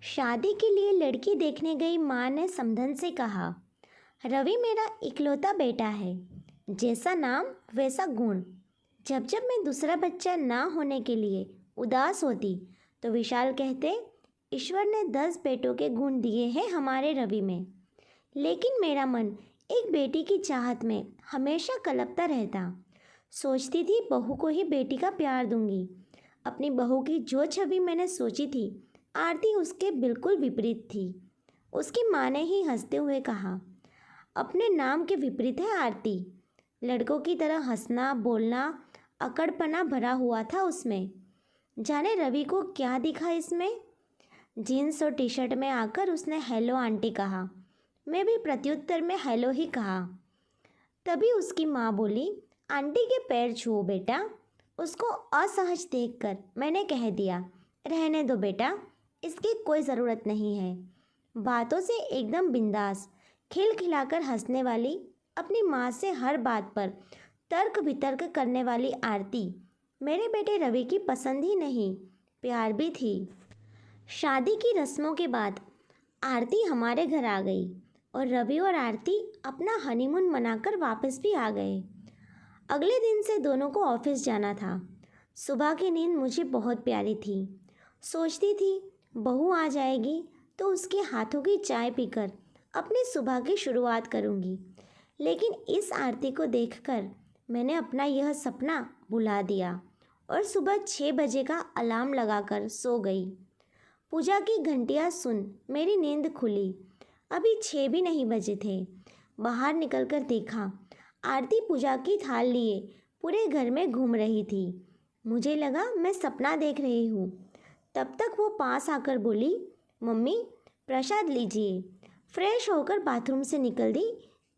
शादी के लिए लड़की देखने गई माँ ने समधन से कहा, रवि मेरा इकलौता बेटा है। जैसा नाम वैसा गुण। जब जब मैं दूसरा बच्चा ना होने के लिए उदास होती तो विशाल कहते, ईश्वर ने 10 बेटों के गुण दिए हैं हमारे रवि में। लेकिन मेरा मन एक बेटी की चाहत में हमेशा कलपता रहता। सोचती थी बहू को ही बेटी का प्यार दूंगी। अपनी बहू की जो छवि मैंने सोची थी, आरती उसके बिल्कुल विपरीत थी। उसकी माँ ने ही हंसते हुए कहा, अपने नाम के विपरीत है आरती। लड़कों की तरह हंसना बोलना अकड़पना भरा हुआ था उसमें। जाने रवि को क्या दिखा इसमें। जीन्स और टी शर्ट में आकर उसने हेलो आंटी कहा। मैं भी प्रत्युत्तर में हेलो ही कहा। तभी उसकी माँ बोली, आंटी के पैर छुओ बेटा। उसको असहज देखकर मैंने कह दिया, रहने दो बेटा, इसकी कोई ज़रूरत नहीं है। बातों से एकदम बिंदास, खिलखिलाकर हंसने वाली, अपनी माँ से हर बात पर तर्क वितर्क करने वाली आरती मेरे बेटे रवि की पसंद ही नहीं, प्यार भी थी। शादी की रस्मों के बाद आरती हमारे घर आ गई और रवि और आरती अपना हनीमून मनाकर वापस भी आ गए। अगले दिन से दोनों को ऑफिस जाना था। सुबह की नींद मुझे बहुत प्यारी थी। सोचती थी बहू आ जाएगी तो उसके हाथों की चाय पीकर अपनी सुबह की शुरुआत करूंगी। लेकिन इस आरती को देखकर मैंने अपना यह सपना भुला दिया और सुबह 6 बजे का अलार्म लगाकर सो गई। पूजा की घंटियां सुन मेरी नींद खुली। अभी 6 भी नहीं बजे थे। बाहर निकलकर देखा, आरती पूजा की थाल लिए पूरे घर में घूम रही थी। मुझे लगा मैं सपना देख रही हूँ। तब तक वो पास आकर बोली, मम्मी प्रसाद लीजिए। फ्रेश होकर बाथरूम से निकल दी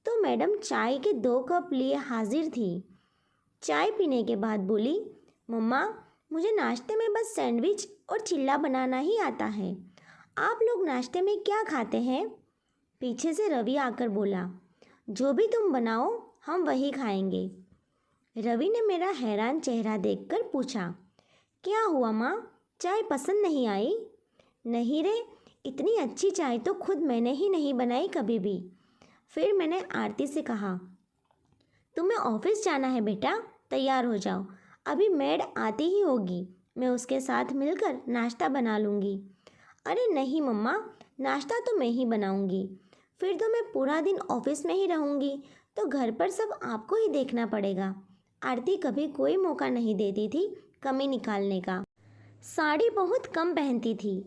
तो मैडम चाय के 2 कप लिए हाजिर थी। चाय पीने के बाद बोली, मम्मा मुझे नाश्ते में बस सैंडविच और चिल्ला बनाना ही आता है। आप लोग नाश्ते में क्या खाते हैं? पीछे से रवि आकर बोला, जो भी तुम बनाओ हम वही खाएंगे। रवि ने मेरा हैरान चेहरा देखकर पूछा, क्या हुआ माँ, चाय पसंद नहीं आई? नहीं रे, इतनी अच्छी चाय तो खुद मैंने ही नहीं बनाई कभी भी। फिर मैंने आरती से कहा, तुम्हें ऑफिस जाना है बेटा, तैयार हो जाओ। अभी मेड आती ही होगी, मैं उसके साथ मिलकर नाश्ता बना लूँगी। अरे नहीं मम्मा, नाश्ता तो मैं ही बनाऊँगी। फिर तो मैं पूरा दिन ऑफिस में ही रहूँगी तो घर पर सब आपको ही देखना पड़ेगा। आरती कभी कोई मौका नहीं देती थी कमी निकालने का। साड़ी बहुत कम पहनती थी।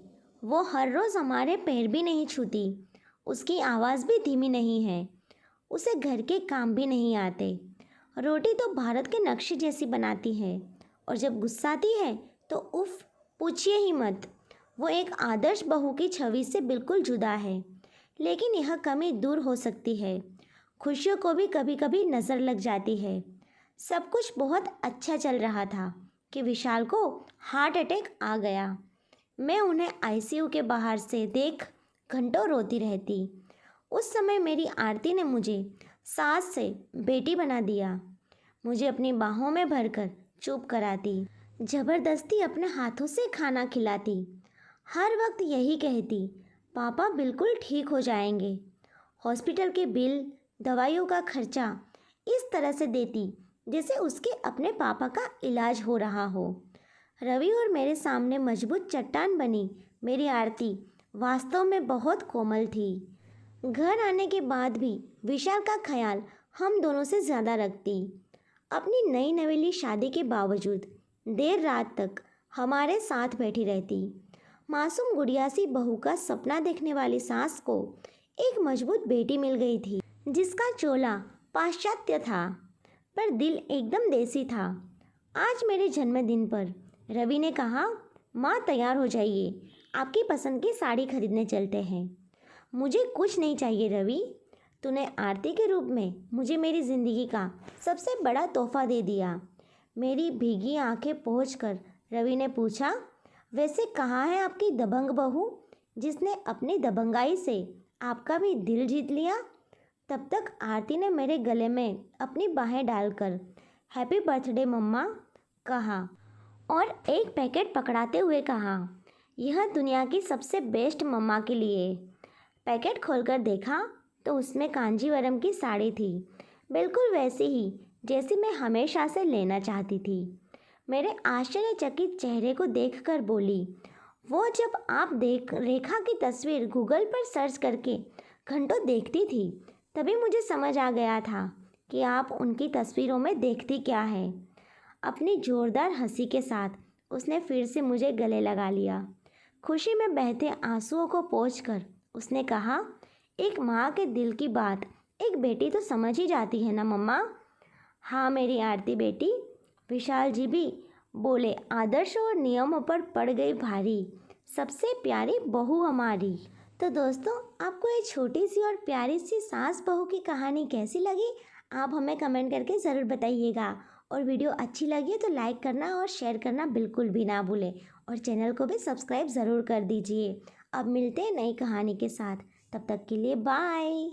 वो हर रोज़ हमारे पैर भी नहीं छूती। उसकी आवाज़ भी धीमी नहीं है। उसे घर के काम भी नहीं आते। रोटी तो भारत के नक्शे जैसी बनाती है और जब गुस्साती है तो उफ, पूछिए ही मत। वो एक आदर्श बहू की छवि से बिल्कुल जुदा है। लेकिन यह कमी दूर हो सकती है। खुशियों को भी कभी कभी नज़र लग जाती है। सब कुछ बहुत अच्छा चल रहा था कि विशाल को हार्ट अटैक आ गया। मैं उन्हें आईसीयू के बाहर से देख घंटों रोती रहती। उस समय मेरी आरती ने मुझे सास से बेटी बना दिया। मुझे अपनी बाहों में भरकर चुप कराती, ज़बरदस्ती अपने हाथों से खाना खिलाती। हर वक्त यही कहती, पापा बिल्कुल ठीक हो जाएंगे। हॉस्पिटल के बिल, दवाइयों का खर्चा इस तरह से देती जैसे उसके अपने पापा का इलाज हो रहा हो। रवि और मेरे सामने मजबूत चट्टान बनी मेरी आरती वास्तव में बहुत कोमल थी। घर आने के बाद भी विशाल का ख्याल हम दोनों से ज़्यादा रखती। अपनी नई नवेली शादी के बावजूद देर रात तक हमारे साथ बैठी रहती। मासूम गुड़िया सी बहू का सपना देखने वाली सास को एक मजबूत बेटी मिल गई थी जिसका चोला पाश्चात्य था पर दिल एकदम देसी था। आज मेरे जन्मदिन पर रवि ने कहा, माँ तैयार हो जाइए, आपकी पसंद की साड़ी खरीदने चलते हैं। मुझे कुछ नहीं चाहिए रवि, तूने आरती के रूप में मुझे मेरी ज़िंदगी का सबसे बड़ा तोहफा दे दिया। मेरी भीगी आंखें पोंछकर रवि ने पूछा, वैसे कहाँ है आपकी दबंग बहू जिसने अपनी दबंगाई से आपका भी दिल जीत लिया? तब तक आरती ने मेरे गले में अपनी बाहें डालकर हैप्पी बर्थडे मम्मा कहा और एक पैकेट पकड़ाते हुए कहा, यह दुनिया की सबसे बेस्ट मम्मा के लिए। पैकेट खोलकर देखा तो उसमें कांजीवरम की साड़ी थी, बिल्कुल वैसी ही जैसी मैं हमेशा से लेना चाहती थी। मेरे आश्चर्यचकित चेहरे को देखकर बोली, वो जब आप देख रेखा की तस्वीर गूगल पर सर्च करके घंटों देखती थी, तभी मुझे समझ आ गया था कि आप उनकी तस्वीरों में देखती क्या है। अपनी जोरदार हंसी के साथ उसने फिर से मुझे गले लगा लिया। खुशी में बहते आंसुओं को पोंछकर उसने कहा, एक माँ के दिल की बात एक बेटी तो समझ ही जाती है ना मम्मा। हाँ मेरी आरती बेटी, विशाल जी भी बोले, आदर्शों और नियमों पर पड़ गई भारी, सबसे प्यारी बहू हमारी। तो दोस्तों, आपको ये छोटी सी और प्यारी सी सास बहू की कहानी कैसी लगी? आप हमें कमेंट करके ज़रूर बताइएगा। और वीडियो अच्छी लगी तो लाइक करना और शेयर करना बिल्कुल भी ना भूलें। और चैनल को भी सब्सक्राइब ज़रूर कर दीजिए। अब मिलते हैं नई कहानी के साथ, तब तक के लिए बाय।